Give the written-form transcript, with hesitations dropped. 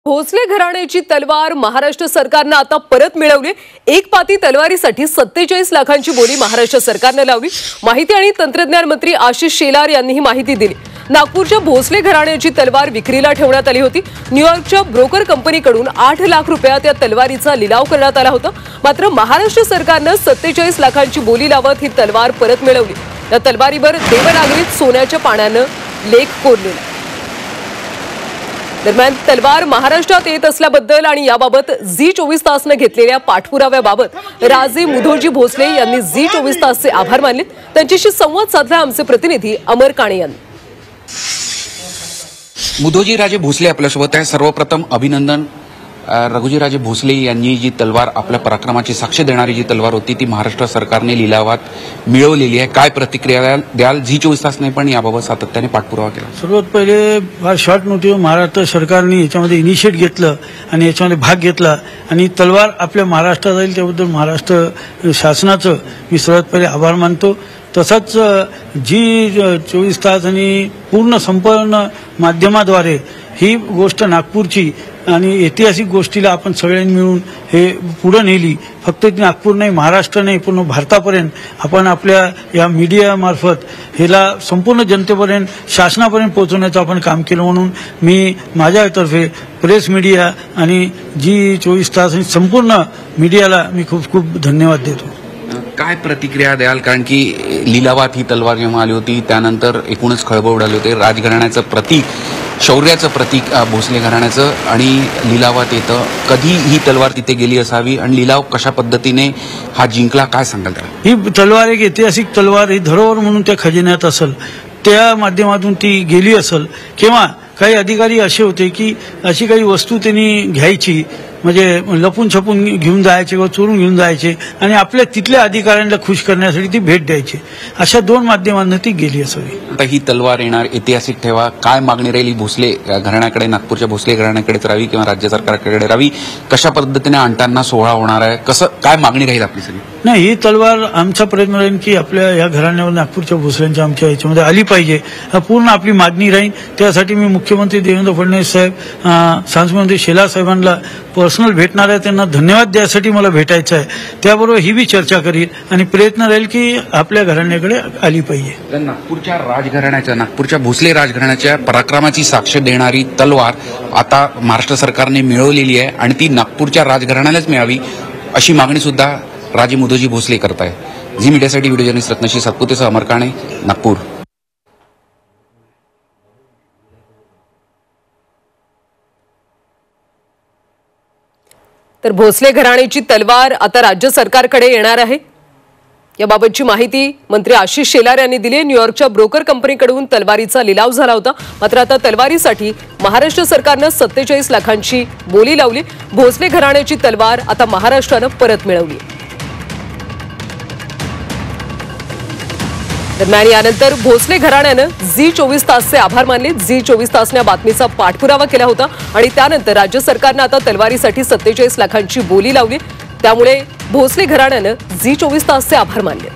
भोसले घराण्याची तलवार महाराष्ट्र सरकारने आता परत मिळवली। एक पाती तलवारीसाठी 47 लाखांची बोली महाराष्ट्र सरकारने लावली। माहिती आणि तंत्रज्ञान मंत्री आशिष शेलार यांनी ही माहिती दिली। नागपूरच्या भोसले घराण्याची तलवार विक्रीला ठेवण्यात आली होती। न्यूयॉर्कच्या ब्रोकर कंपनीकडून 8 लाख रुपयात या तलवारीचा लिलाव करण्यात आला होता। मात्र महाराष्ट्र सरकारने 47 लाखांची बोली लावत ही तलवार परत मिळवली। या तलवारीवर देवनागरीत सोन्याच्या पाण्याने लेख कोरलेला। दरम्यान तलवार महाराष्ट्रात येत असल्याबद्दल आणि याबाबत झी24 तासने घेतलेल्या पाठपुराव्याबाबत राजे मुधोजी भोसले यांनी झी24 तासचे आभार मानले। त्यांच्याशी संवाद साधला आमचे प्रतिनिधी अमर काणे यांनी। मुधोजी राजे भोसले आपल्यासोबत आहे। सर्वप्रथम अभिनंदन। रघुजी राजे भोसले यांनी जी तलवार आपल्या पराक्रमाची साक्ष देणारी जी तलवार होती ती महाराष्ट्र सरकारने लिलावात मिळवलेली आहे। काय प्रतिक्रिया द्याल? झी24 तासने पण याबाबत सातत्याने पाठपुरावा केला। सर्वात पहिले फार शॉर्ट नोटीस महाराष्ट्र सरकारने याच्यामध्ये इनिशिएट घेतलं आणि याच्यामध्ये भाग घेतला आणि तलवार आपल्या महाराष्ट्रात जाईल त्याबद्दल महाराष्ट्र शासनाचं मी सर्वात पहिले आभार मानतो। तसंच G24 तास आणि पूर्ण संपूर्ण माध्यमाद्वारे ही गोष्ट नागपूरची आणि ऐतिहासिक गोष्टीला आपण सगळ्यांनी मिळून हे पुढे नेली। फक्त नागपूर नाही महाराष्ट्र नाही पूर्ण भारतापर्यंत आपण आपल्या या मीडियामार्फत ह्याला संपूर्ण जनतेपर्यंत शासनापर्यंत पोहोचवण्याचं आपण काम केलं। म्हणून मी माझ्यातर्फे प्रेस मीडिया आणि G24 तास आणि संपूर्ण मीडियाला मी खूप खूप धन्यवाद देतो। काय प्रतिक्रिया द्याल? कारण की लिलावात ही तलवार जेव्हा आली होती त्यानंतर एकूणच खळबळ उडाली होती। राजघराण्याचं प्रतीक, शौर्याचं प्रतीक भोसले घराण्याचं आणि लिलावात येतं। कधी ही तलवार तिथे गेली असावी आणि लिलाव कशा पद्धतीने हा जिंकला, काय सांगाल त्याला? ही तलवार एक ऐतिहासिक तलवार ही धरोहर म्हणून त्या खजिन्यात असेल, त्या माध्यमातून ती गेली असेल किंवा काही अधिकारी असे होते की अशी काही वस्तू त्यांनी घ्यायची म्हणजे लपून छपून घेऊन जायचे व चोरून घेऊन जायचे आणि आपल्या तिथल्या अधिकाऱ्यांना खुश करण्यासाठी ती भेट द्यायची। अशा दोन माध्यमांना ती गेली असावी। आता ही तलवार येणार, ऐतिहासिक ठेवा, काय मागणी राहिली भोसले घराण्याकडे? नागपूरच्या भोसले घराण्याकडेच राहावी किंवा राज्य सरकारकडे राहावी? कशा पद्धतीने आणताना सोहळा होणार आहे? कसं काय मागणी राहील आपली सगळी? नाही, ही तलवार आमचा प्रयत्न राहील की आपल्या या घराण्यावर नागपूरच्या भोसल्यांच्या आमच्या याच्यामध्ये आली पाहिजे। पूर्ण आपली मागणी राहील। त्यासाठी मी मुख्यमंत्री देवेंद्र फडणवीस साहेब, सांस्कृतिक शेलार साहेबांना पर्सनल भेटणार आहे, त्यांना धन्यवाद द्यायसाठी मला भेटायचं आहे। त्याबरोबर ही बी चर्चा करील आणि प्रयत्न राहील की आपल्या घराण्याकडे आली पाहिजे। नागपूरच्या राजघराण्याच्या, नागपूरच्या भोसले राजघराण्याच्या पराक्रमाची साक्ष देणारी तलवार आता महाराष्ट्र सरकारने मिळवलेली आहे आणि ती नागपूरच्या राजघराण्यालाच मिळावी अशी मागणी सुद्धा राजे मुधोजी भोसले करत आहे। झी मीडियासाठी व्हिडिओ जर्नलिस्ट रत्नश्री सातपुतेसह अमर काणे, नागपूर। तर भोसले घराण्याची तलवार आता राज्य सरकारकडे येणार आहे। याबाबतची माहिती मंत्री आशिष शेलार यांनी दिली। न्यूयॉर्कच्या ब्रोकर कंपनीकडून तलवारीचा लिलाव झाला होता। मात्र आता तलवारीसाठी महाराष्ट्र सरकारने 47 लाखांची बोली लावली। भोसले घराण्याची तलवार आता महाराष्ट्राने परत मिळवली। दरम्यान यानंतर भोसले घराण्याने G24 तासचे आभार मानले। G24 तासने बातमीचा पाठपुरावा केला होता आणि त्यानंतर राज्य सरकारने आता तलवारीसाठी 47 लाखांची बोली लावली। त्यामुळे भोसले घराण्याने G24 तासचे आभार मानले।